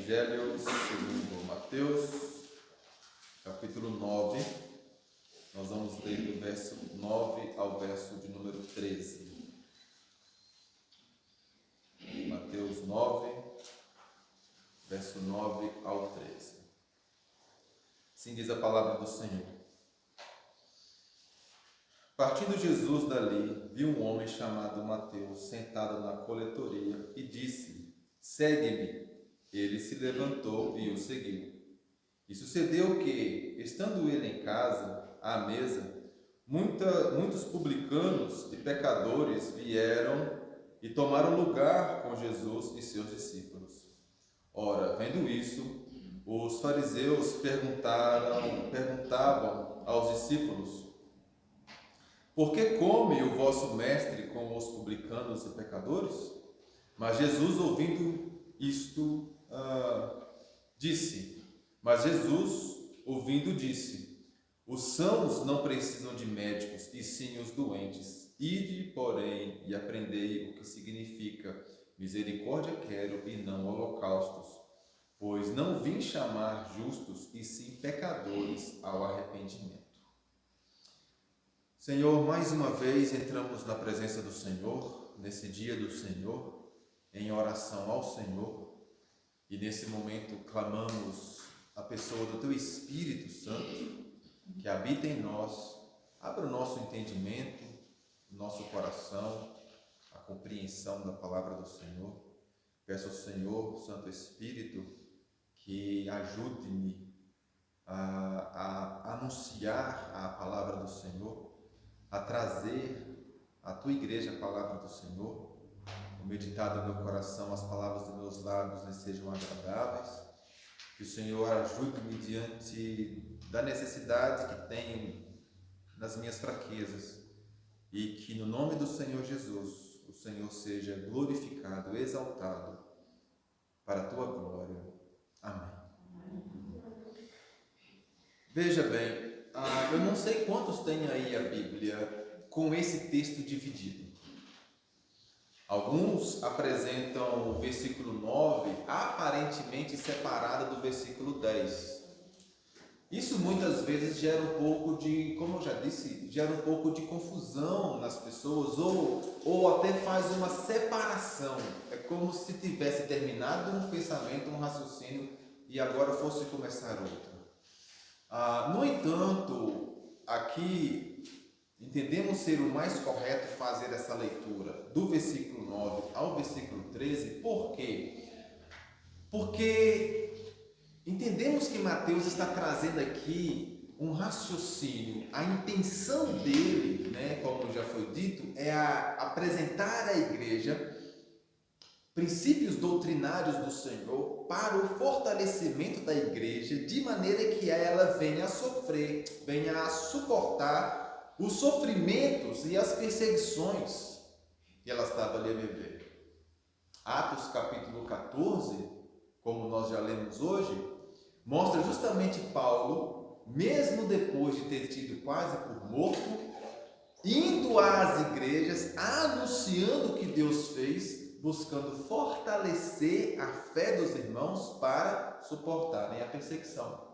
Evangelho segundo Mateus, capítulo 9. Nós vamos ler do verso 9 ao verso de número 13. Mateus 9, verso 9 ao 13. Assim diz a palavra do Senhor. Partindo Jesus dali, viu um homem chamado Mateus sentado na coletoria e disse: Segue-me. Ele se levantou e o seguiu. E sucedeu que, estando ele em casa, à mesa, muitos publicanos e pecadores vieram e tomaram lugar com Jesus e seus discípulos. Ora, vendo isso, os fariseus perguntavam aos discípulos: Por que come o vosso mestre com os publicanos e pecadores? Mas Jesus, ouvindo isto, disse: Os sãos não precisam de médicos, e sim os doentes. Ide, porém, e aprendei o que significa: misericórdia quero e não holocaustos, pois não vim chamar justos, e sim pecadores ao arrependimento. Senhor, mais uma vez entramos na presença do Senhor, nesse dia do Senhor, em oração ao Senhor, e nesse momento clamamos a pessoa do Teu Espírito Santo, que habita em nós, abra o nosso entendimento, o nosso coração, a compreensão da palavra do Senhor. Peço ao Senhor, Santo Espírito, que ajude-me a anunciar a palavra do Senhor, a trazer à Tua igreja a palavra do Senhor. O meditado no meu coração, as palavras dos meus lábios lhe sejam agradáveis. Que o Senhor ajude-me diante da necessidade que tenho nas minhas fraquezas. E que no nome do Senhor Jesus, o Senhor seja glorificado, exaltado para a Tua glória. Amém. Veja bem, eu não sei quantos têm aí a Bíblia com esse texto dividido. Alguns apresentam o versículo 9 aparentemente separado do versículo 10. Isso muitas vezes gera um pouco de, como eu já disse, gera um pouco de confusão nas pessoas, ou até faz uma separação. É como se tivesse terminado um pensamento, um raciocínio, e agora fosse começar outro. No entanto, aqui entendemos ser o mais correto fazer essa leitura do versículo 9 ao versículo 13. Por quê? Porque entendemos que Mateus está trazendo aqui um raciocínio. A intenção dele, como já foi dito, é apresentar à igreja princípios doutrinários do Senhor para o fortalecimento da igreja, de maneira que ela venha a sofrer, venha a suportar os sofrimentos e as perseguições que ela estava ali a viver. Atos capítulo 14, como nós já lemos hoje, mostra justamente Paulo, mesmo depois de ter tido quase por morto, indo às igrejas, anunciando o que Deus fez, buscando fortalecer a fé dos irmãos para suportarem a perseguição.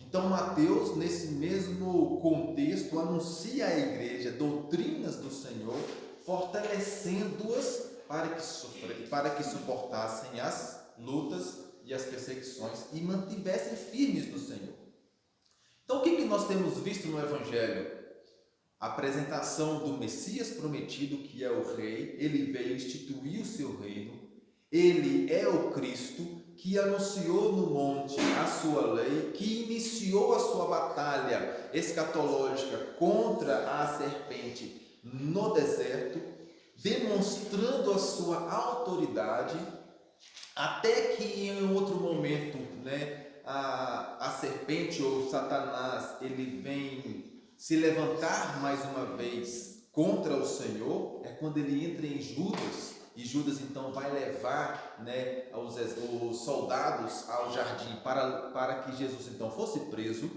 Então Mateus, nesse mesmo contexto, anuncia à igreja doutrinas do Senhor, fortalecendo-as para que suportassem as lutas e as perseguições e mantivessem firmes no Senhor. Então o que nós temos visto no Evangelho? A apresentação do Messias prometido, que é o Rei. Ele veio instituir o seu reino. Ele é o Cristo, que anunciou no monte a sua lei, que iniciou a sua batalha escatológica contra a serpente no deserto, demonstrando a sua autoridade, até que em outro momento, a serpente ou Satanás, ele vem se levantar mais uma vez contra o Senhor. É quando ele entra em Judas. E Judas então vai levar os soldados ao jardim para que Jesus então fosse preso.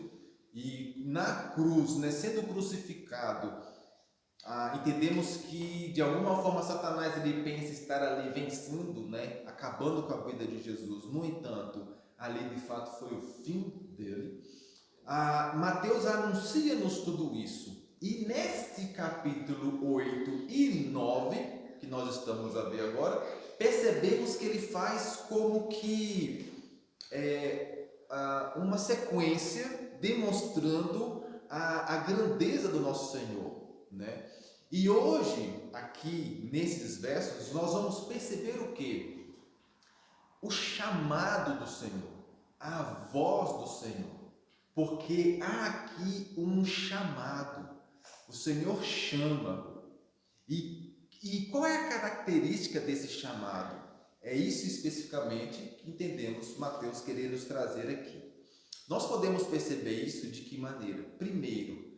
E na cruz, sendo crucificado, entendemos que de alguma forma Satanás ele pensa estar ali vencendo, acabando com a vida de Jesus. No entanto, ali de fato foi o fim dele. Mateus anuncia-nos tudo isso. E neste capítulo 8 e 9, que nós estamos a ver agora, percebemos que ele faz como que uma sequência demonstrando a grandeza do nosso Senhor, né? E hoje, aqui nesses versos, nós vamos perceber o quê? O chamado do Senhor, a voz do Senhor. Porque há aqui um chamado. O Senhor chama. E qual é a característica desse chamado? É isso especificamente que entendemos Mateus querer nos trazer aqui. Nós podemos perceber isso de que maneira? Primeiro,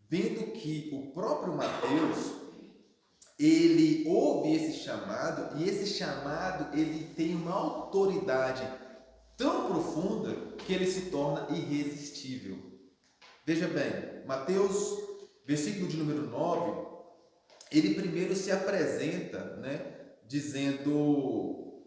vendo que o próprio Mateus, ele ouve esse chamado, e esse chamado ele tem uma autoridade tão profunda que ele se torna irresistível. Veja bem, Mateus, versículo de número 9, ele primeiro se apresenta, né, dizendo,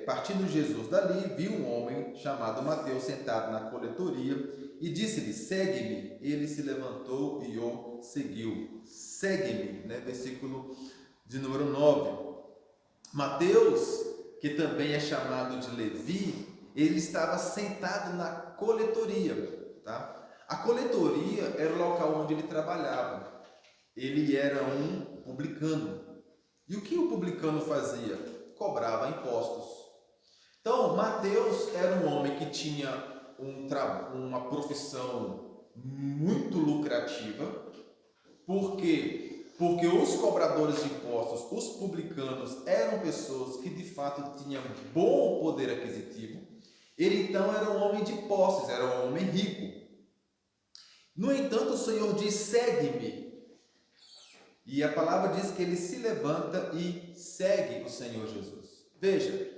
partindo Jesus dali, viu um homem chamado Mateus sentado na coletoria e disse-lhe, segue-me. Ele se levantou e o seguiu. Segue-me, né, versículo de número 9. Mateus, que também é chamado de Levi, ele estava sentado na coletoria, tá? A coletoria era o local onde ele trabalhava. Ele era um publicano. E o que o publicano fazia? Cobrava impostos. Então, Mateus era um homem que tinha uma profissão muito lucrativa. Por quê? Porque os cobradores de impostos, os publicanos, eram pessoas que de fato tinham bom poder aquisitivo. Ele então era um homem de posses, era um homem rico. No entanto, o Senhor diz, segue-me. E a palavra diz que ele se levanta e segue o Senhor Jesus. Veja,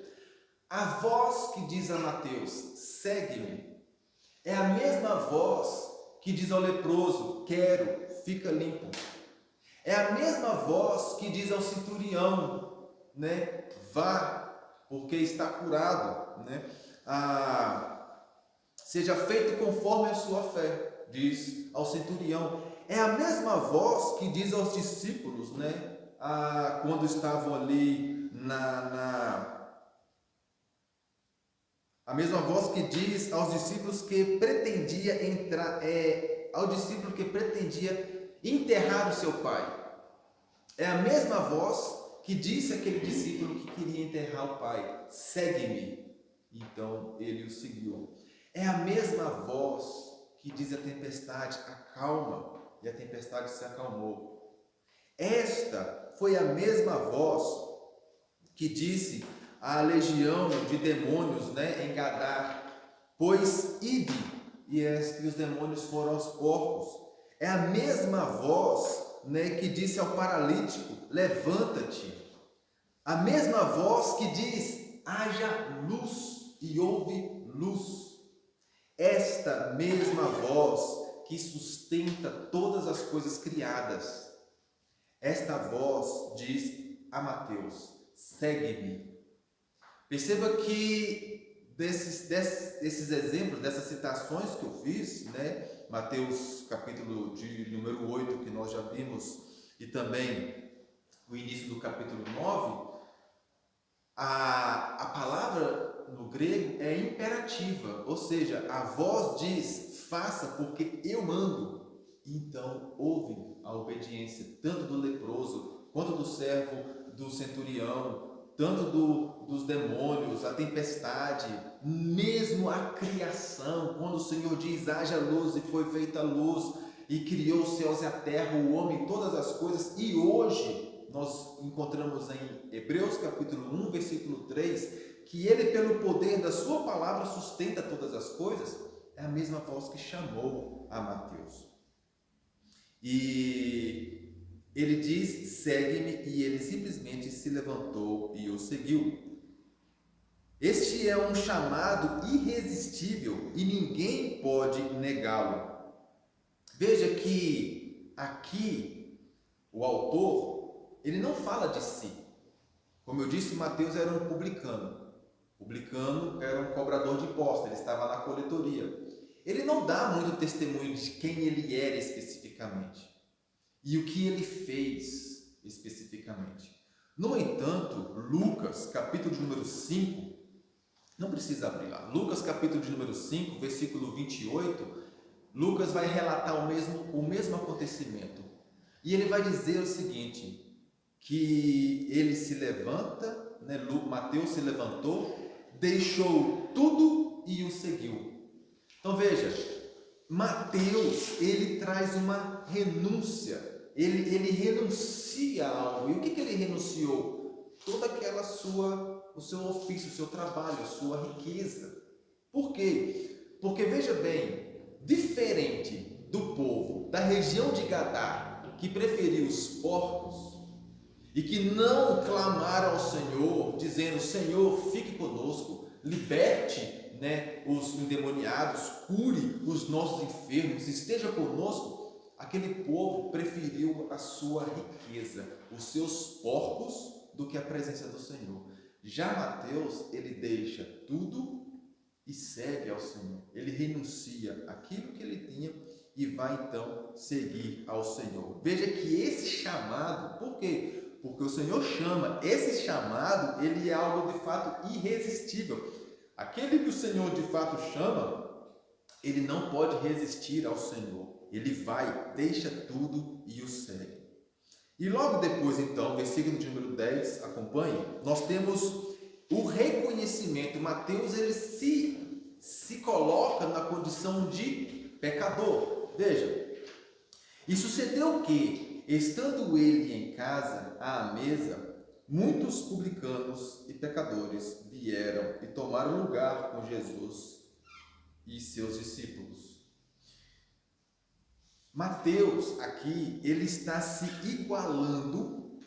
a voz que diz a Mateus, segue-me, é a mesma voz que diz ao leproso, quero, fica limpo. É a mesma voz que diz ao centurião, né, vá, porque está curado, né? Seja feito conforme a sua fé, diz ao centurião. É a mesma voz que diz aos discípulos, né? Quando estavam ali a mesma voz que diz aos discípulos que pretendia ao discípulo que pretendia enterrar o seu pai. É a mesma voz que disse àquele discípulo que queria enterrar o pai, segue-me. Então ele o seguiu. É a mesma voz que diz à tempestade, acalma, e a tempestade se acalmou. Esta foi a mesma voz que disse à legião de demônios, né, em Gadá, pois ide, e os demônios foram aos porcos. É a mesma voz, né, que disse ao paralítico, levanta-te. A mesma voz que diz, haja luz, e houve luz. Esta mesma voz que sustenta todas as coisas criadas. Esta voz diz a Mateus, segue-me. Perceba que desses exemplos, dessas citações que eu fiz, né, Mateus capítulo de número 8, que nós já vimos, e também o início do capítulo 9, a palavra no grego é imperativa, ou seja, a voz diz, faça porque eu mando. Então, houve a obediência tanto do leproso, quanto do servo do centurião, tanto dos demônios, a tempestade, mesmo a criação, quando o Senhor diz, haja luz e foi feita a luz, e criou os céus e a terra, o homem, todas as coisas, e hoje nós encontramos em Hebreus capítulo 1, versículo 3, que ele pelo poder da sua palavra sustenta todas as coisas, é a mesma voz que chamou a Mateus. E ele diz, segue-me, e ele simplesmente se levantou e o seguiu. Este é um chamado irresistível e ninguém pode negá-lo. Veja que aqui o autor, ele não fala de si. Como eu disse, Mateus era um publicano. Publicano era um cobrador de impostos, ele estava na coletoria. Ele não dá muito testemunho de quem ele era especificamente e o que ele fez especificamente. No entanto, Lucas, capítulo de número 5, não precisa abrir lá, Lucas capítulo de número 5, versículo 28, Lucas vai relatar o mesmo acontecimento. E ele vai dizer o seguinte, que ele se levanta, né? Mateus se levantou, deixou tudo e o seguiu. Então veja, Mateus, ele traz uma renúncia, ele renuncia a algo. E o que ele renunciou? Toda aquela o seu ofício, o seu trabalho, a sua riqueza. Por quê? Porque veja bem, diferente do povo da região de Gadá, que preferiu os porcos e que não clamaram ao Senhor, dizendo: Senhor, fique conosco, liberte, os endemoniados, cure os nossos enfermos, esteja conosco. Aquele povo preferiu a sua riqueza, os seus porcos, do que a presença do Senhor. Já Mateus, ele deixa tudo e segue ao Senhor. Ele renuncia aquilo que ele tinha e vai então seguir ao Senhor. Veja que esse chamado, por quê? Porque o Senhor chama, esse chamado, ele é algo de fato irresistível. Aquele que o Senhor de fato chama, ele não pode resistir ao Senhor. Ele vai, deixa tudo e o segue. E logo depois, então, versículo de número 10, acompanhe, nós temos o reconhecimento. Mateus, ele se coloca na condição de pecador. Veja, e sucedeu que, estando ele em casa, à mesa, muitos publicanos e pecadores vieram e tomaram lugar com Jesus e seus discípulos. Mateus aqui, ele está se igualando,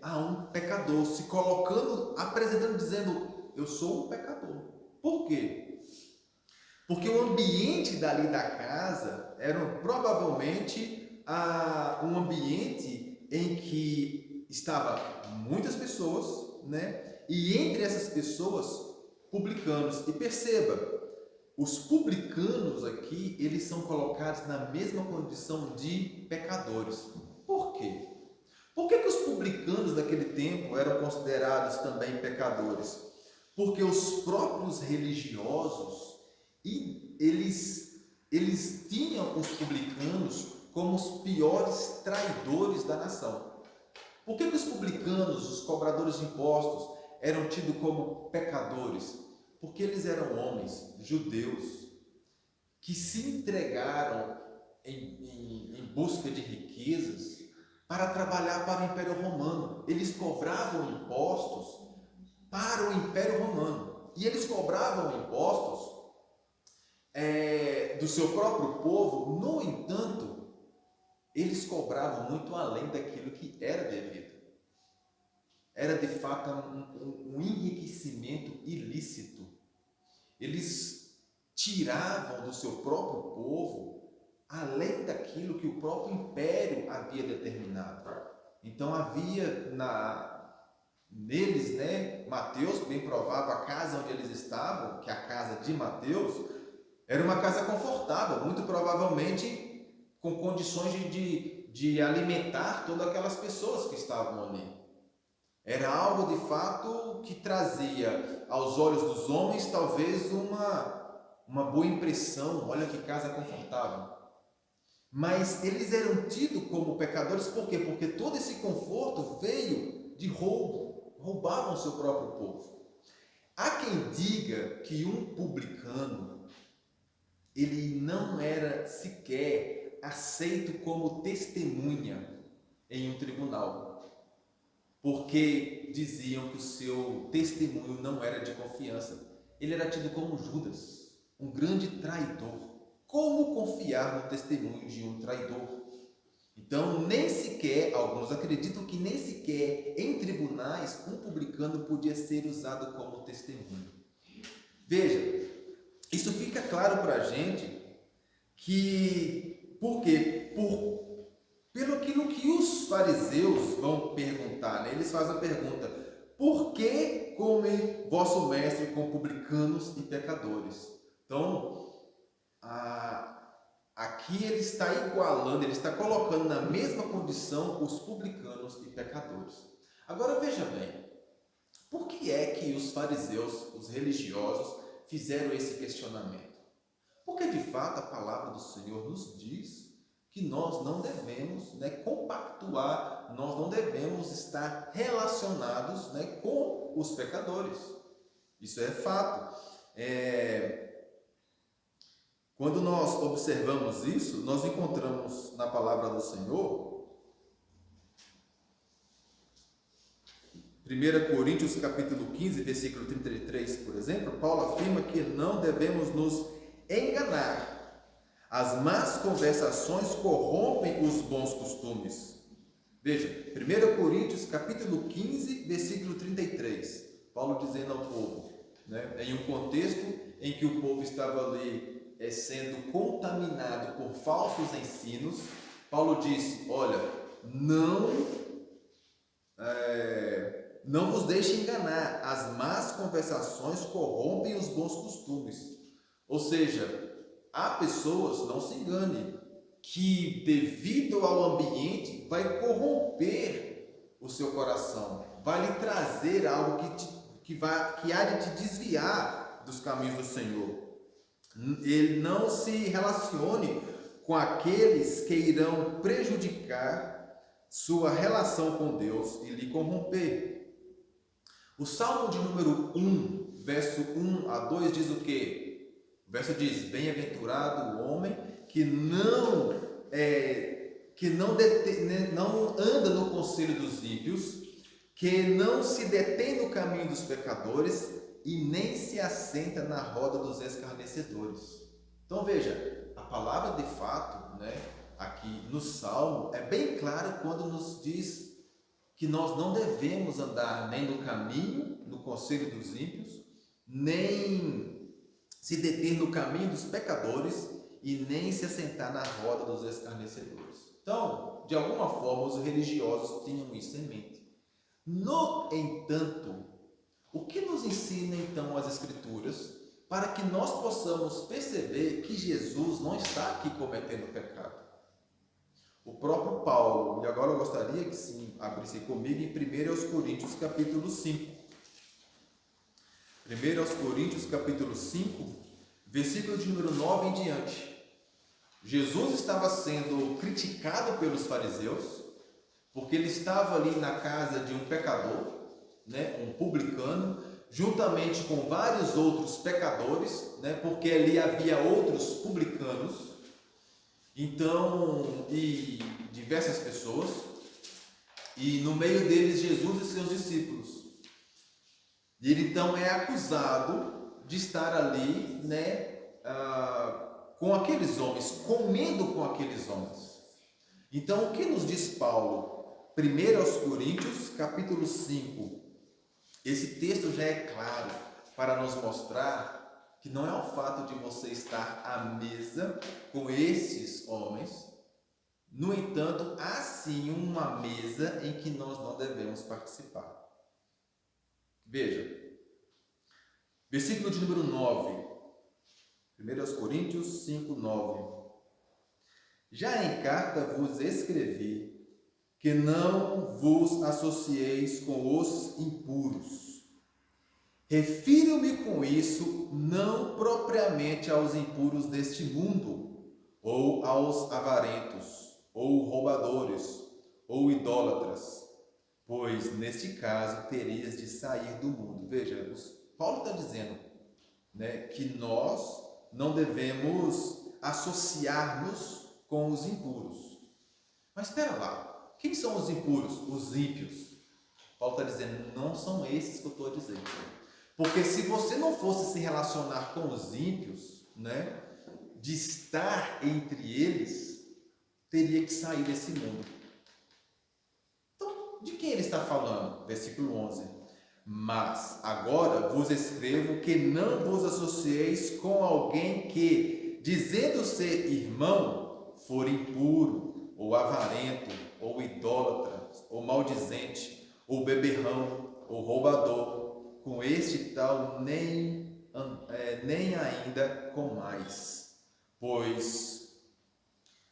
a um pecador, se colocando, apresentando, dizendo: eu sou um pecador. Por quê? Porque o ambiente dali da casa era provavelmente um ambiente em que estava muitas pessoas, e entre essas pessoas, publicanos. E perceba, os publicanos aqui, eles são colocados na mesma condição de pecadores. Por quê? Por que os publicanos daquele tempo eram considerados também pecadores? Porque os próprios religiosos, eles tinham os publicanos como os piores traidores da nação. Por que os publicanos, os cobradores de impostos, eram tidos como pecadores? Porque eles eram homens judeus que se entregaram em busca de riquezas para trabalhar para o Império Romano. Eles cobravam impostos para o Império Romano. E eles cobravam impostos do seu próprio povo. No entanto, eles cobravam muito além daquilo que era devido. Era de fato um enriquecimento ilícito. Eles tiravam do seu próprio povo além daquilo que o próprio império havia determinado. Então havia neles, Mateus, bem provável, a casa onde eles estavam, que é a casa de Mateus, era uma casa confortável, muito provavelmente com condições de alimentar todas aquelas pessoas que estavam ali. Era algo de fato que trazia aos olhos dos homens talvez uma boa impressão. Olha que casa confortável. Mas eles eram tidos como pecadores, por quê? Porque todo esse conforto veio de roubo. Roubavam o seu próprio povo. Há quem diga que um publicano, ele não era sequer aceito como testemunha em um tribunal. Porque diziam que o seu testemunho não era de confiança. Ele era tido como Judas, um grande traidor. Como confiar no testemunho de um traidor? Então, nem sequer, alguns acreditam que nem sequer em tribunais um publicano podia ser usado como testemunho. Veja, isso fica claro para a gente que, por quê? Pelo aquilo que os fariseus vão perguntar, eles fazem a pergunta: por que come vosso mestre com publicanos e pecadores? Então, aqui ele está igualando, ele está colocando na mesma condição os publicanos e pecadores. Agora veja bem, por que é que os fariseus, os religiosos, fizeram esse questionamento? Porque de fato a palavra do Senhor nos diz que nós não devemos compactuar, nós não devemos estar relacionados com os pecadores. Isso é fato. Quando nós observamos isso, nós encontramos na palavra do Senhor, 1 Coríntios capítulo 15, versículo 33, por exemplo, Paulo afirma que não devemos nos enganar. As más conversações corrompem os bons costumes. Veja, 1 Coríntios capítulo 15, versículo 33, Paulo dizendo ao povo, em um contexto em que o povo estava ali sendo contaminado por falsos ensinos, Paulo disse, olha, não vos deixe enganar, as más conversações corrompem os bons costumes. Ou seja, há pessoas, não se engane, que devido ao ambiente vai corromper o seu coração, vai lhe trazer algo que há de te desviar dos caminhos do Senhor. Ele não se relacione com aqueles que irão prejudicar sua relação com Deus e lhe corromper. O Salmo de número 1, verso 1 a 2 diz o quê? O verso diz, bem-aventurado o homem que não anda no conselho dos ímpios, que não se detém no caminho dos pecadores e nem se assenta na roda dos escarnecedores. Então veja, a palavra de fato, aqui no Salmo, é bem clara quando nos diz que nós não devemos andar nem no caminho, no conselho dos ímpios, nem se deter no caminho dos pecadores e nem se assentar na roda dos escarnecedores. Então, de alguma forma, os religiosos tinham isso em mente. No entanto, o que nos ensina então as Escrituras para que nós possamos perceber que Jesus não está aqui cometendo pecado? O próprio Paulo, e agora eu gostaria que sim, abrisse comigo em 1 Coríntios capítulo 5. 1 Coríntios capítulo 5, versículo de número 9 em diante. Jesus estava sendo criticado pelos fariseus, porque ele estava ali na casa de um pecador, um publicano, juntamente com vários outros pecadores, porque ali havia outros publicanos, então, e diversas pessoas, e no meio deles Jesus e seus discípulos. E ele então é acusado de estar ali, com aqueles homens, comendo com aqueles homens. Então, o que nos diz Paulo? 1 Coríntios, capítulo 5. Esse texto já é claro para nos mostrar que não é o fato de você estar à mesa com esses homens. No entanto, há sim uma mesa em que nós não devemos participar. Veja, versículo de número 9, 1 Coríntios 5, 9. Já em carta vos escrevi que não vos associeis com os impuros. Refiro-me com isso não propriamente aos impuros deste mundo, ou aos avarentos, ou roubadores, ou idólatras, pois neste caso terias de sair do mundo. Veja, Paulo está dizendo que nós não devemos associar-nos com os impuros. Mas espera lá, quem são os impuros? Os ímpios. Paulo está dizendo, não são esses que eu estou dizendo. Porque se você não fosse se relacionar com os ímpios, de estar entre eles, teria que sair desse mundo. Então, de quem ele está falando? Versículo 11. Mas agora vos escrevo que não vos associeis com alguém que, dizendo ser irmão, for impuro, ou avarento, ou idólatra, ou maldizente, ou beberrão, ou roubador, com este tal nem ainda com mais. Pois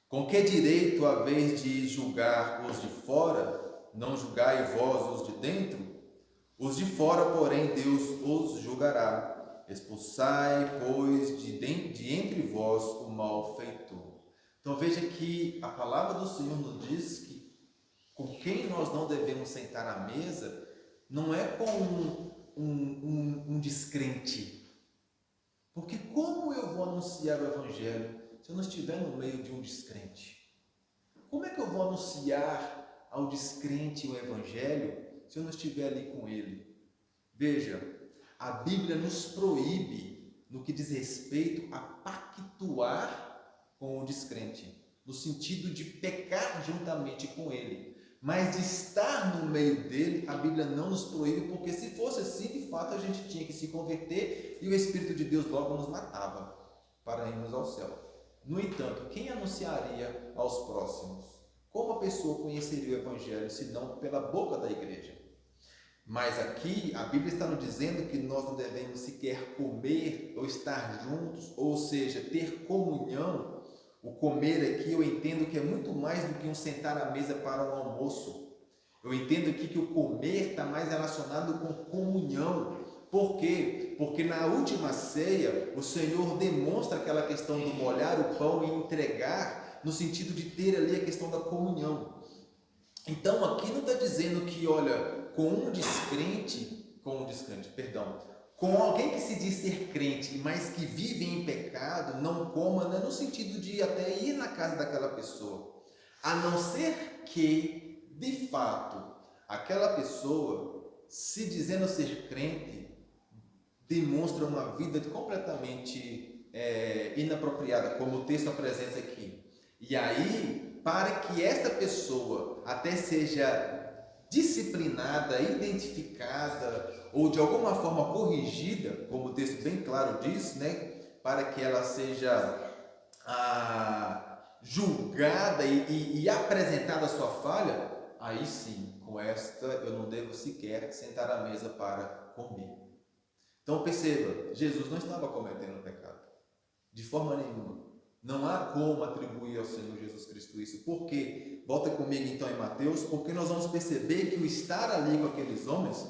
com que direito haveis de julgar os de fora? Não julgai vós os de dentro? Os de fora, porém, Deus os julgará. Expulsai, pois, de entre vós o malfeitor. Então veja que a palavra do Senhor nos diz que com quem nós não devemos sentar à mesa não é com um descrente. Porque como eu vou anunciar o Evangelho se eu não estiver no meio de um descrente? Como é que eu vou anunciar ao descrente o Evangelho se eu não estiver ali com ele? Veja, a Bíblia nos proíbe no que diz respeito a pactuar com o descrente, no sentido de pecar juntamente com ele. Mas de estar no meio dele, a Bíblia não nos proíbe, porque se fosse assim, de fato a gente tinha que se converter e o Espírito de Deus logo nos matava para irmos ao céu. No entanto, quem anunciaria aos próximos? Como a pessoa conheceria o Evangelho, se não pela boca da igreja? Mas aqui a Bíblia está nos dizendo que nós não devemos sequer comer ou estar juntos, ou seja, ter comunhão. O comer aqui eu entendo que é muito mais do que um sentar à mesa para um almoço. Eu entendo aqui que o comer está mais relacionado com comunhão. Por quê? Porque na última ceia o Senhor demonstra aquela questão do molhar o pão e entregar, no sentido de ter ali a questão da comunhão. Então aqui não está dizendo que, olha, com alguém que se diz ser crente, mas que vive em pecado, não coma, né, no sentido de até ir na casa daquela pessoa. A não ser que, de fato, aquela pessoa, se dizendo ser crente, demonstra uma vida completamente inapropriada, como o texto apresenta aqui. E aí, para que esta pessoa até seja disciplinada, identificada ou de alguma forma corrigida, como o texto bem claro diz, né, para que ela seja julgada e apresentada a sua falha, aí sim, com esta eu não devo sequer sentar à mesa para comer. Então perceba, Jesus não estava cometendo pecado, de forma nenhuma. Não há como atribuir ao Senhor Jesus Cristo isso. Por quê? Volta comigo então em Mateus, porque nós vamos perceber que o estar ali com aqueles homens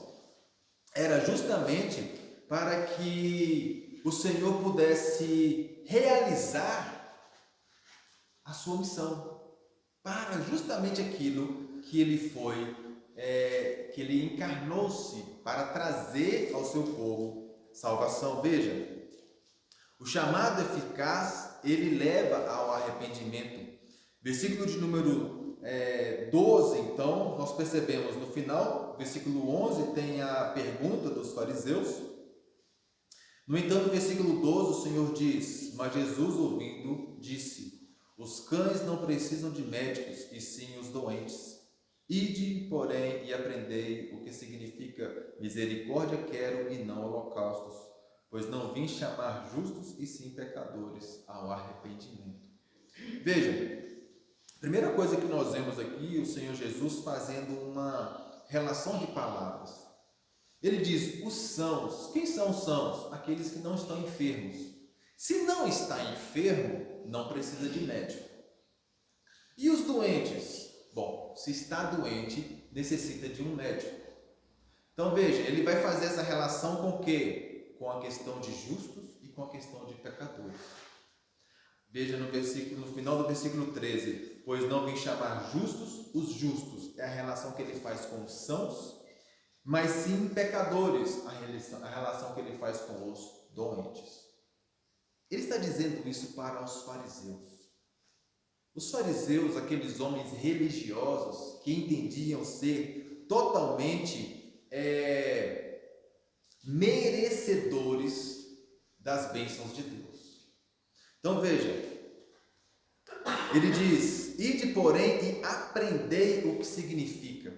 era justamente para que o Senhor pudesse realizar a sua missão, para justamente aquilo que ele foi, que ele encarnou-se para trazer ao seu povo salvação. Veja, o chamado eficaz, ele leva ao arrependimento. Versículo de número 12, então, nós percebemos no final, versículo 11, tem a pergunta dos fariseus. No entanto, no versículo 12, o Senhor diz: mas Jesus, ouvindo, disse: os cães não precisam de médicos, e sim os doentes. Ide, porém, e aprendei o que significa misericórdia quero e não holocaustos, pois não vim chamar justos e sim pecadores ao arrependimento. Veja, primeira coisa que nós vemos aqui, o Senhor Jesus fazendo uma relação de palavras. Ele diz, os sãos. Quem são os sãos? Aqueles que não estão enfermos. Se não está enfermo, não precisa de médico. E os doentes? Bom, se está doente, necessita de um médico. Então veja, ele vai fazer essa relação com o quê? Com a questão de justos e com a questão de pecadores. Veja no final do versículo 13, pois não vim chamar justos os justos. É a relação que ele faz com os sãos, mas sim pecadores, a relação que ele faz com os doentes. Ele está dizendo isso para os fariseus. Os fariseus, aqueles homens religiosos que entendiam ser totalmente merecedores das bênçãos de Deus. Então veja, ele diz, ide porém e aprendei o que significa.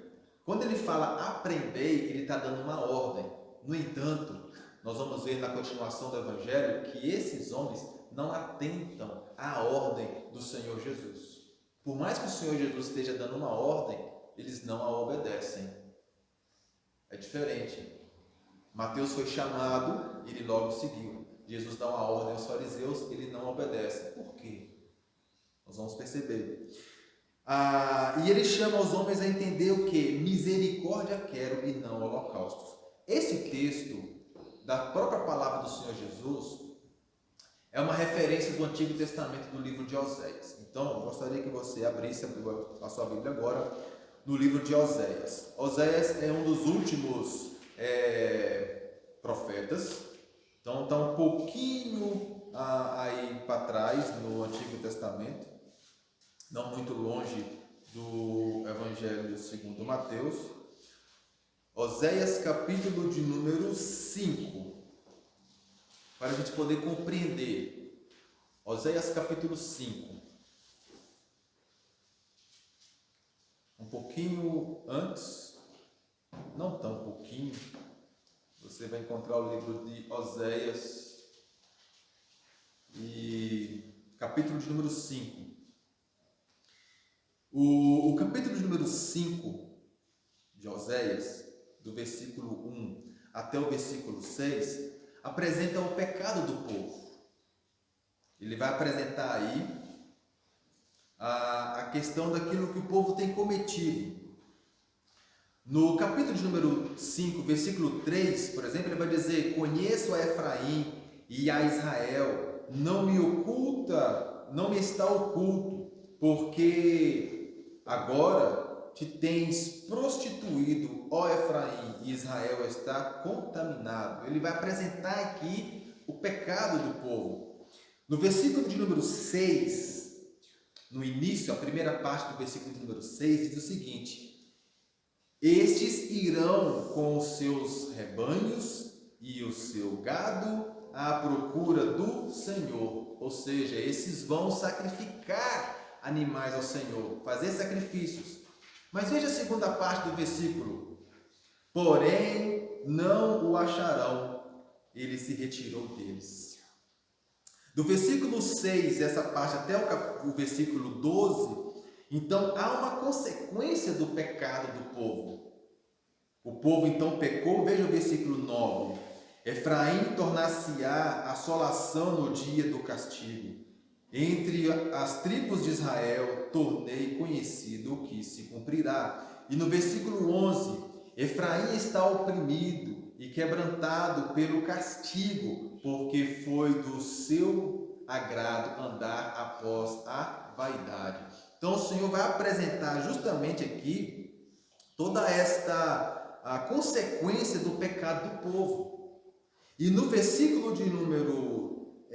Quando ele fala aprendei, ele está dando uma ordem. No entanto, nós vamos ver na continuação do Evangelho que esses homens não atentam à ordem do Senhor Jesus. Por mais que o Senhor Jesus esteja dando uma ordem, eles não a obedecem. É diferente. Mateus foi chamado, ele logo seguiu. Jesus dá uma ordem aos fariseus, ele não obedece. Por quê? Nós vamos perceber. E ele chama os homens a entender o que? Misericórdia quero e não holocaustos. Esse texto, da própria palavra do Senhor Jesus, é uma referência do Antigo Testamento do livro de Oséias. Então, eu gostaria que você abrisse a sua Bíblia agora no livro de Oséias. Oséias é um dos últimos profetas. Então, está um pouquinho aí para trás no Antigo Testamento, não muito longe do Evangelho segundo Mateus. Oséias, capítulo de número 5, para a gente poder compreender. Oséias, capítulo 5. Um pouquinho antes, não tão pouquinho, você vai encontrar o livro de Oséias, e capítulo de número 5. O capítulo de número 5 de Oséias, do versículo 1 até o versículo 6, apresenta o pecado do povo. Ele vai apresentar aí a questão daquilo que o povo tem cometido. No capítulo de número 5, versículo 3, por exemplo, ele vai dizer: conheço a Efraim e a Israel, não me está oculto, porque agora te tens prostituído, ó Efraim, e Israel está contaminado. Ele vai apresentar aqui o pecado do povo. No versículo de número 6, no início, a primeira parte do versículo de número 6, diz o seguinte: estes irão com os seus rebanhos e o seu gado à procura do Senhor. Ou seja, esses vão sacrificar animais ao Senhor, fazer sacrifícios. Mas veja a segunda parte do versículo: porém não o acharão, ele se retirou deles. Do versículo 6, essa parte até o versículo 12, então há uma consequência do pecado do povo. O povo então pecou, veja o versículo 9: Efraim tornar-se-á assolação no dia do castigo. Entre as tribos de Israel tornei conhecido o que se cumprirá. E no versículo 11: Efraim está oprimido e quebrantado pelo castigo, porque foi do seu agrado andar após a vaidade. Então o Senhor vai apresentar justamente aqui toda a consequência do pecado do povo. E no versículo de número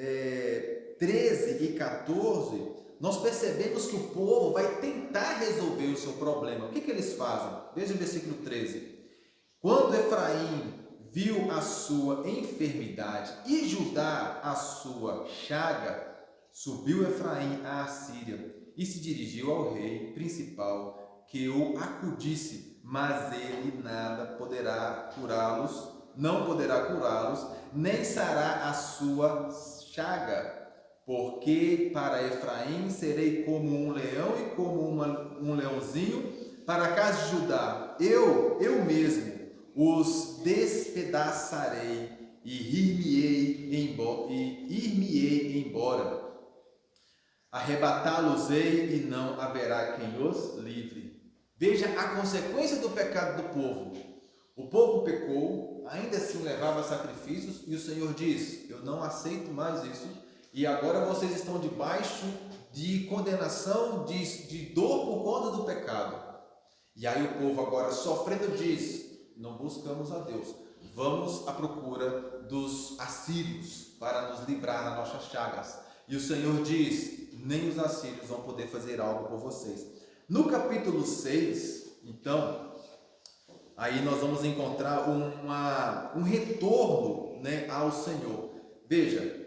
13 e 14, nós percebemos que o povo vai tentar resolver o seu problema. O que eles fazem? Veja o versículo 13. Quando Efraim viu a sua enfermidade e Judá a sua chaga, subiu Efraim à Assíria e se dirigiu ao rei principal, que o acudisse, mas ele nada poderá curá-los, não poderá curá-los, nem sará a sua chaga. Porque para Efraim serei como um leão e como um leãozinho, para a casa de Judá, eu mesmo os despedaçarei e ir-me-ei embora. Arrebatá-los-ei e não haverá quem os livre. Veja a consequência do pecado do povo. O povo pecou, ainda assim levava sacrifícios, e o Senhor diz: eu não aceito mais isso, e agora vocês estão debaixo de condenação, de dor por conta do pecado. E aí o povo agora sofrendo diz: não buscamos a Deus, vamos à procura dos assírios para nos livrar das nossas chagas. E o Senhor diz: nem os assírios vão poder fazer algo por vocês. No capítulo 6, então, aí nós vamos encontrar um retorno, né, ao Senhor. Veja,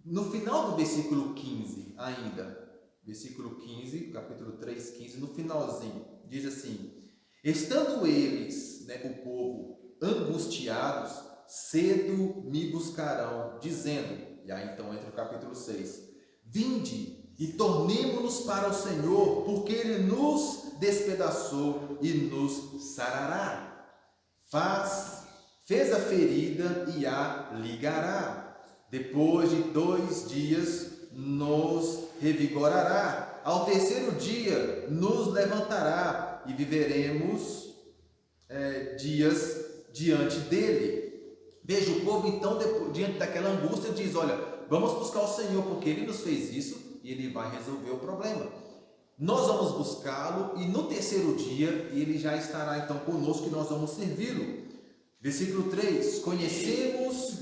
no final do versículo 15 ainda, versículo 15, capítulo 3, 15, no finalzinho, diz assim: estando eles, né, o povo, angustiados, cedo me buscarão, dizendo, e aí então entra o capítulo 6, vinde e tornemo-nos para o Senhor, porque Ele nos despedaçou e nos sarará. Fez a ferida e a ligará. Depois de 2 dias nos revigorará. Ao terceiro dia nos levantará e viveremos dias diante dele. Veja, o povo então, diante daquela angústia, diz: olha, vamos buscar o Senhor, porque Ele nos fez isso e Ele vai resolver o problema. Nós vamos buscá-lo e no terceiro dia Ele já estará então conosco e nós vamos servi-lo. Versículo 3: conheçamos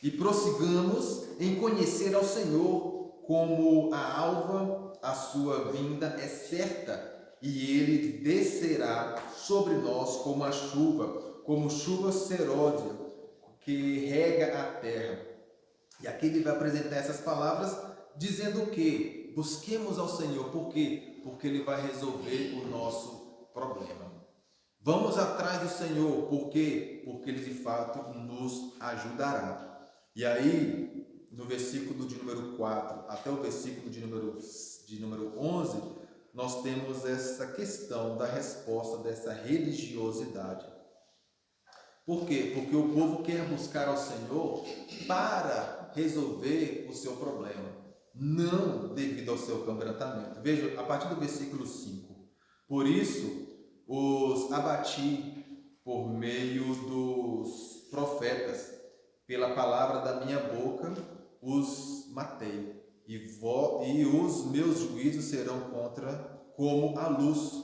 e prossigamos em conhecer ao Senhor, como a alva, a sua vinda é certa, e Ele descerá sobre nós como chuva seródia, que rega a terra. E aqui ele vai apresentar essas palavras, dizendo o quê? Busquemos ao Senhor. Por quê? Porque Ele vai resolver o nosso problema. Vamos atrás do Senhor. Por quê? Porque Ele de fato nos ajudará. E aí, no versículo de número 4 até o versículo de número 11, nós temos essa questão da resposta dessa religiosidade. Por quê? Porque o povo quer buscar ao Senhor para resolver o seu problema, não devido ao seu quebrantamento. Veja, a partir do versículo 5. Por isso, os abati por meio dos profetas, pela palavra da minha boca os matei, e os meus juízos serão como a luz,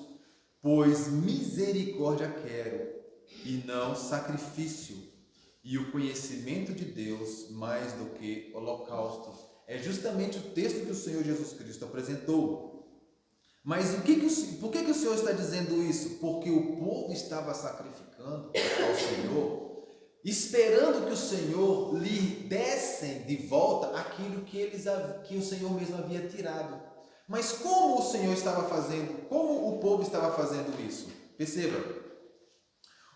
pois misericórdia quero e não sacrifício, e o conhecimento de Deus mais do que holocaustos. É justamente o texto que o Senhor Jesus Cristo apresentou. Mas por que o Senhor está dizendo isso? Porque o povo estava sacrificando ao Senhor, esperando que o Senhor lhe desse de volta aquilo que o Senhor mesmo havia tirado. Mas como o Senhor estava fazendo, como o povo estava fazendo isso? Perceba,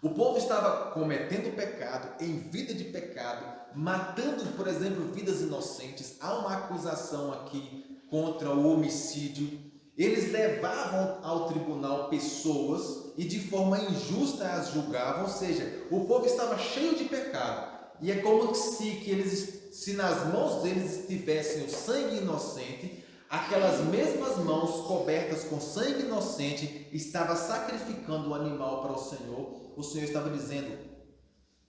o povo estava cometendo pecado, em vida de pecado, matando, por exemplo, vidas inocentes. Há uma acusação aqui contra o homicídio. Eles levavam ao tribunal pessoas e de forma injusta as julgavam, ou seja, o povo estava cheio de pecado. E é como se nas mãos deles estivessem o sangue inocente, aquelas mesmas mãos cobertas com sangue inocente estavam sacrificando o animal para o Senhor. O Senhor estava dizendo: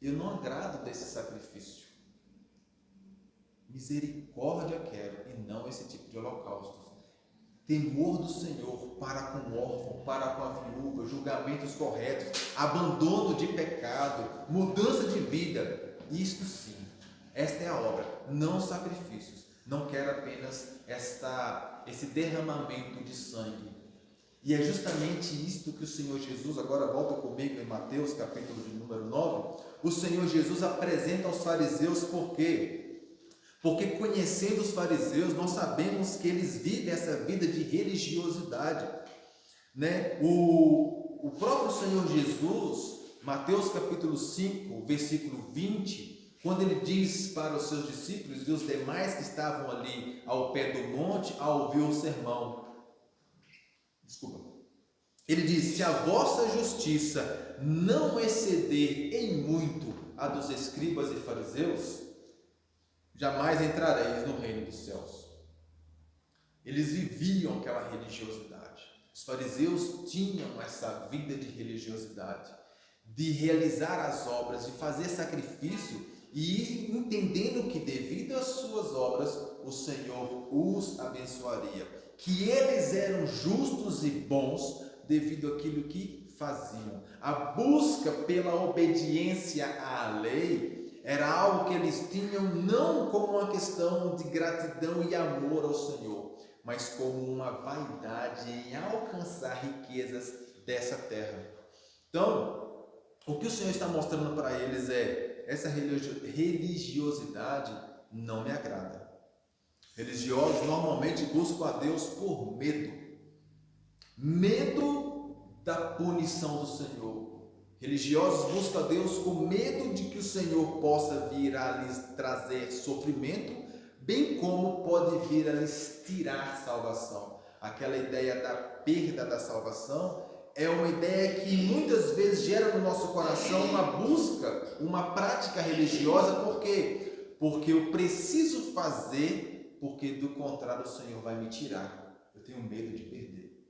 eu não agrado desse sacrifício. Misericórdia quero e não esse tipo de holocaustos. Temor do Senhor para com o órfão, para com a viúva, julgamentos corretos, abandono de pecado, mudança de vida. Isto sim, esta é a obra, não sacrifícios. Não quero apenas esse derramamento de sangue. E é justamente isto que o Senhor Jesus, agora volta comigo em Mateus capítulo de número 9, o Senhor Jesus apresenta aos fariseus. Por quê? Porque conhecendo os fariseus, nós sabemos que eles vivem essa vida de religiosidade, né? O próprio Senhor Jesus, Mateus capítulo 5, versículo 20, quando ele diz para os seus discípulos e os demais que estavam ali ao pé do monte, ao ouvir o sermão, ele diz: se a vossa justiça não exceder em muito a dos escribas e fariseus, jamais entrareis no reino dos céus. Eles viviam aquela religiosidade. Os fariseus tinham essa vida de religiosidade, de realizar as obras, de fazer sacrifício, e entendendo que devido às suas obras o Senhor os abençoaria, que eles eram justos e bons devido àquilo que faziam. A busca pela obediência à lei era algo que eles tinham não como uma questão de gratidão e amor ao Senhor, mas como uma vaidade em alcançar riquezas dessa terra. Então, o que o Senhor está mostrando para eles é: essa religiosidade não me agrada. Religiosos normalmente buscam a Deus por medo da punição do Senhor. Religiosos buscam a Deus com medo de que o Senhor possa vir a lhes trazer sofrimento bem como pode vir a lhes tirar salvação. Aquela ideia da perda da salvação é uma ideia que muitas vezes gera no nosso coração uma busca, uma prática religiosa. Por quê? Porque eu preciso fazer, porque do contrário o Senhor vai me tirar. Eu tenho medo de perder.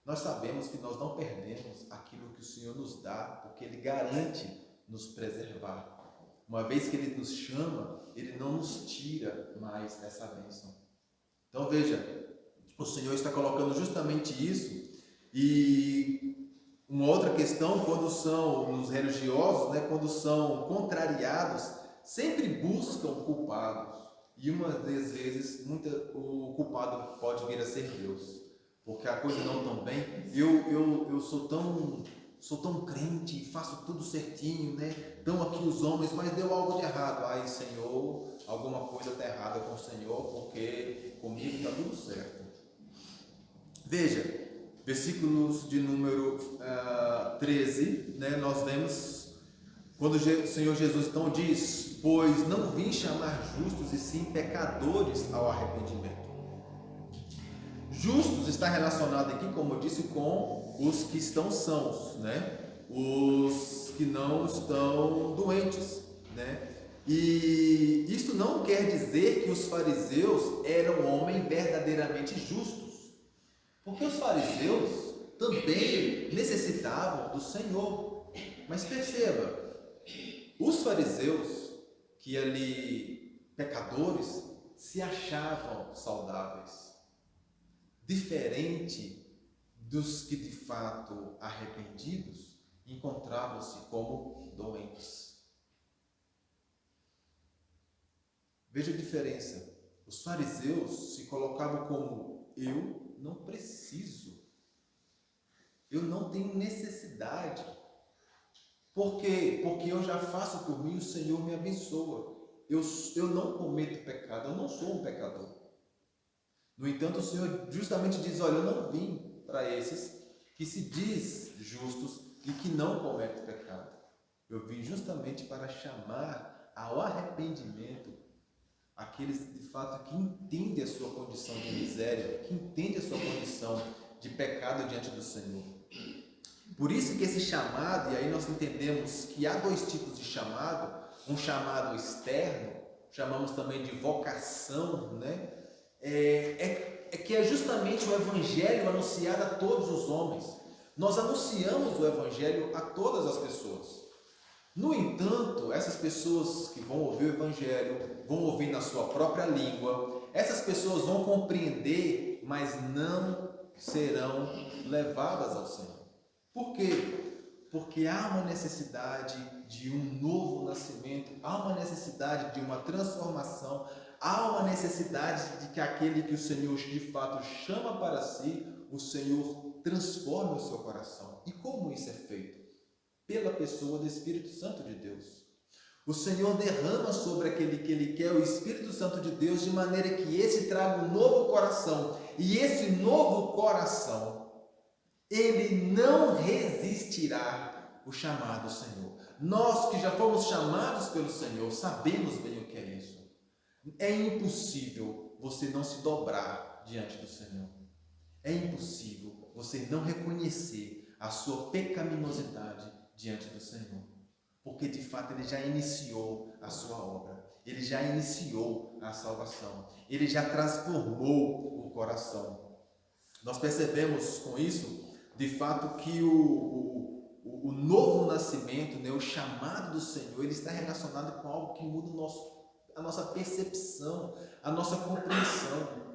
Nós sabemos que nós não perdemos aquilo que o Senhor nos dá, porque Ele garante nos preservar. Uma vez que Ele nos chama, Ele não nos tira mais dessa bênção. Então veja, o Senhor está colocando justamente isso. E uma outra questão, quando são os religiosos, quando são contrariados, sempre buscam culpados. E uma das vezes, o culpado pode vir a ser Deus. Porque a coisa não tão bem. Eu sou tão crente, faço tudo certinho, Estão aqui os homens, mas deu algo de errado. Ai, Senhor, alguma coisa está errada com o Senhor, porque comigo está tudo certo. Veja, versículos de número 13, nós vemos quando o Senhor Jesus então diz: pois não vim chamar justos e sim pecadores ao arrependimento. Justos está relacionado aqui, como eu disse, com os que estão sãos, os que não estão doentes, E isso não quer dizer que os fariseus eram homens verdadeiramente justos, porque os fariseus também necessitavam do Senhor. Mas perceba, os fariseus, que ali pecadores, se achavam saudáveis, diferente dos que de fato arrependidos encontravam-se como doentes. Veja a diferença. Os fariseus se colocavam como: eu não preciso, eu não tenho necessidade. Por quê? Porque eu já faço por mim, o Senhor me abençoa. Eu não cometo pecado, eu não sou um pecador. No entanto, o Senhor justamente diz: olha, eu não vim para esses que se diz justos e que não cometem pecado. Eu vim justamente para chamar ao arrependimento aqueles de fato que entendem a sua condição de miséria, que entendem a sua condição de pecado diante do Senhor. Por isso que esse chamado, e aí nós entendemos que há dois tipos de chamado: um chamado externo, chamamos também de vocação, que é justamente o Evangelho anunciado a todos os homens. Nós anunciamos o Evangelho a todas as pessoas. No entanto, essas pessoas que vão ouvir o Evangelho, vão ouvir na sua própria língua, essas pessoas vão compreender, mas não serão levadas ao Senhor. Por quê? Porque há uma necessidade de um novo nascimento, há uma necessidade de uma transformação, há uma necessidade de que aquele que o Senhor de fato chama para si, o Senhor transforme o seu coração. E como isso é feito? Pela pessoa do Espírito Santo de Deus. O Senhor derrama sobre aquele que Ele quer o Espírito Santo de Deus, de maneira que esse traga um novo coração. E esse novo coração, ele não resistirá o chamado do Senhor. Nós que já fomos chamados pelo Senhor, sabemos bem o que é isso. É impossível você não se dobrar diante do Senhor. É impossível você não reconhecer a sua pecaminosidade diante do Senhor. Porque de fato Ele já iniciou a sua obra. Ele já iniciou a salvação. Ele já transformou o coração. Nós percebemos com isso, de fato, que o novo nascimento, o chamado do Senhor, ele está relacionado com algo que muda a nossa percepção, a nossa compreensão.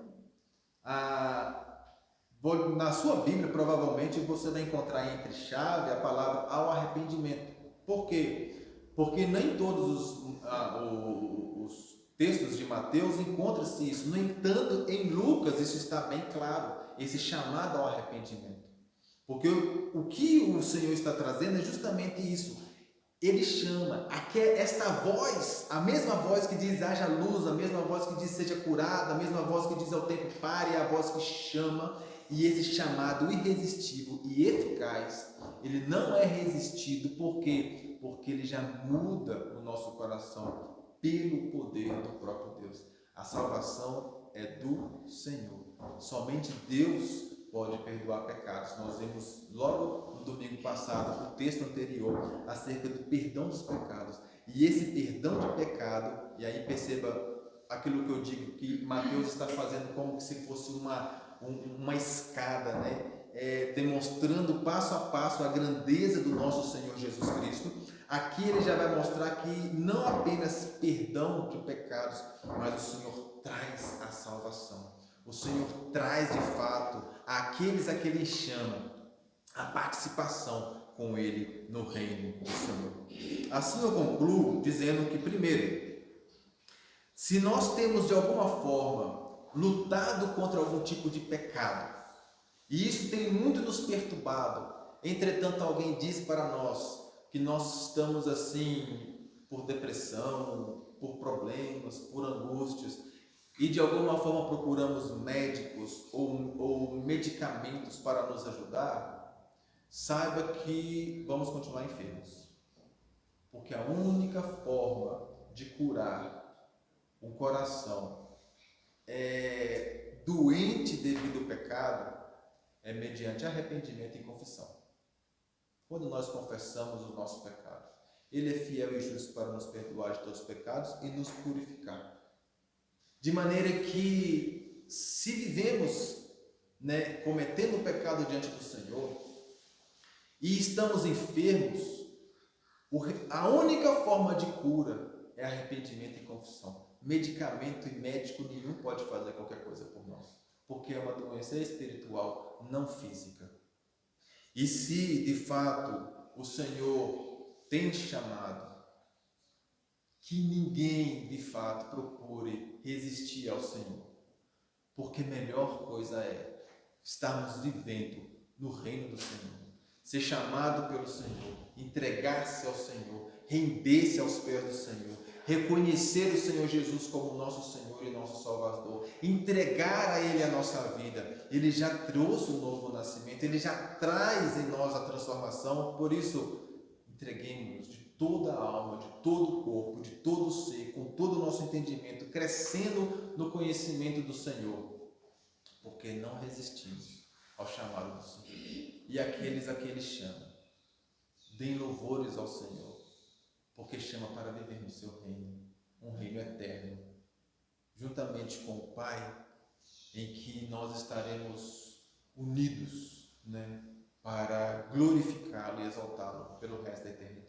Na sua Bíblia, provavelmente, você vai encontrar entre chave a palavra ao arrependimento. Por quê? Porque nem todos os textos de Mateus encontram-se isso. No entanto, em Lucas, isso está bem claro, esse chamado ao arrependimento. Porque o que o Senhor está trazendo é justamente isso. Ele chama esta voz, a mesma voz que diz haja luz, a mesma voz que diz seja curado, a mesma voz que diz ao tempo pare, a voz que chama. E esse chamado irresistível e eficaz, ele não é resistido porque ele já muda o nosso coração pelo poder do próprio Deus. A salvação é do Senhor. Somente Deus pode perdoar pecados. Nós vimos logo no domingo passado o texto anterior acerca do perdão dos pecados. E esse perdão de pecado, e aí perceba aquilo que eu digo, que Mateus está fazendo como se fosse uma escada, né? Demonstrando passo a passo a grandeza do nosso Senhor Jesus Cristo. Aqui ele já vai mostrar que não apenas perdão de pecados, mas o Senhor traz a salvação. O Senhor traz de fato àqueles a que ele chama a participação com ele no reino do Senhor. Assim eu concluo dizendo que, primeiro, se nós temos de alguma forma lutado contra algum tipo de pecado, e isso tem muito nos perturbado, entretanto alguém diz para nós que nós estamos assim por depressão, por problemas, por angústias, e de alguma forma procuramos médicos ou medicamentos para nos ajudar, saiba que vamos continuar enfermos. Porque a única forma de curar um coração doente devido ao pecado é mediante arrependimento e confissão. Quando nós confessamos o nosso pecado, Ele é fiel e justo para nos perdoar de todos os pecados e nos purificar. De maneira que, se vivemos, cometendo o pecado diante do Senhor e estamos enfermos, a única forma de cura é arrependimento e confissão. Medicamento e médico nenhum pode fazer qualquer coisa por nós, porque é uma doença espiritual, não física. E se de fato o Senhor tem chamado, que ninguém de fato procure resistir ao Senhor, porque melhor coisa é estarmos vivendo no reino do Senhor, ser chamado pelo Senhor, entregar-se ao Senhor, render-se aos pés do Senhor, reconhecer o Senhor Jesus como nosso Senhor e nosso Salvador, entregar a Ele a nossa vida. Ele já trouxe o novo nascimento, Ele já traz em nós a transformação. Por isso, entreguemos-nos de toda a alma, de todo o corpo, de todo o ser, com todo o nosso entendimento, crescendo no conhecimento do Senhor, porque não resistimos ao chamado do Senhor. E aqueles a que Ele chama, deem louvores ao Senhor, porque chama para viver no seu reino, um reino eterno, juntamente com o Pai, em que nós estaremos unidos, para glorificá-lo e exaltá-lo pelo resto da eternidade.